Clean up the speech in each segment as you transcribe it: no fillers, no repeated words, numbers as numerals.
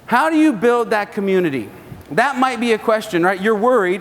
How do you build that community? That might be a question, right? You're worried,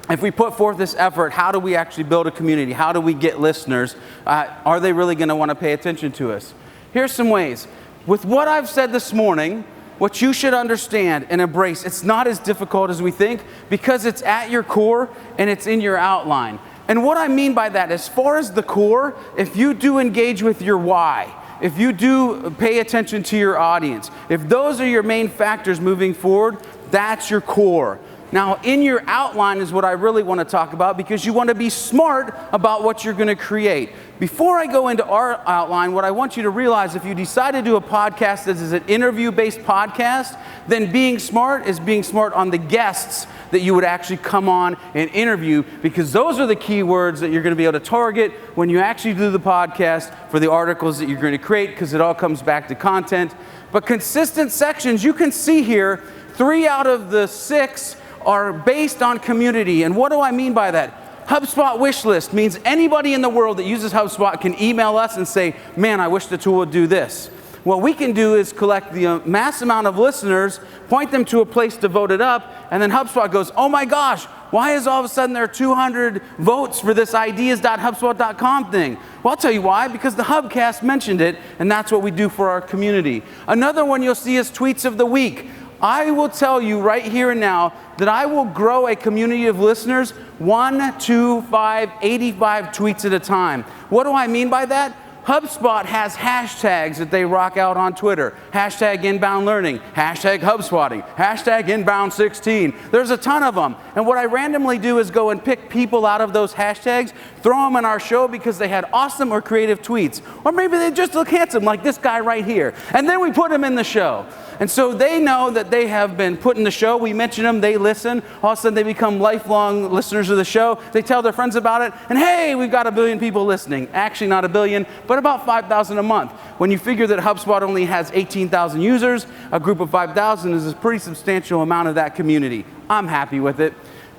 if we put forth this effort, how do we actually build a community? How do we get listeners? Are they really going to want to pay attention to us? Here's some ways. With what I've said this morning, what you should understand and embrace, it's not as difficult as we think because it's at your core and it's in your outline. And what I mean by that, as far as the core, if you do engage with your why, if you do pay attention to your audience, if those are your main factors moving forward, that's your core. Now, in your outline is what I really want to talk about because you want to be smart about what you're going to create. Before I go into our outline, what I want you to realize, if you decide to do a podcast that is an interview-based podcast, then being smart is being smart on the guests that you would actually come on and interview, because those are the key words that you're going to be able to target when you actually do the podcast for the articles that you're going to create, because it all comes back to content. But consistent sections, you can see here, 3 out of the 6 are based on community. And what do I mean by that? HubSpot wish list means anybody in the world that uses HubSpot can email us and say, man, I wish the tool would do this. What we can do is collect the mass amount of listeners, point them to a place to vote it up, and then HubSpot goes, oh my gosh, why is all of a sudden there 200 votes for this ideas.hubspot.com thing? Well, I'll tell you why, because the Hubcast mentioned it, and that's what we do for our community. Another one you'll see is tweets of the week. I will tell you right here and now that I will grow a community of listeners 1, 2, 5, 85 tweets at a time. What do I mean by that? HubSpot has hashtags that they rock out on Twitter. Hashtag inbound learning, hashtag HubSpotting, hashtag inbound 16. There's a ton of them. And what I randomly do is go and pick people out of those hashtags, throw them in our show because they had awesome or creative tweets. Or maybe they just look handsome like this guy right here. And then we put them in the show. And so they know that they have been put in the show. We mention them, they listen. All of a sudden they become lifelong listeners of the show. They tell their friends about it. And hey, we've got 1 billion people listening. Actually not 1 billion, but about 5,000 a month. When you figure that HubSpot only has 18,000 users, a group of 5,000 is a pretty substantial amount of that community. I'm happy with it.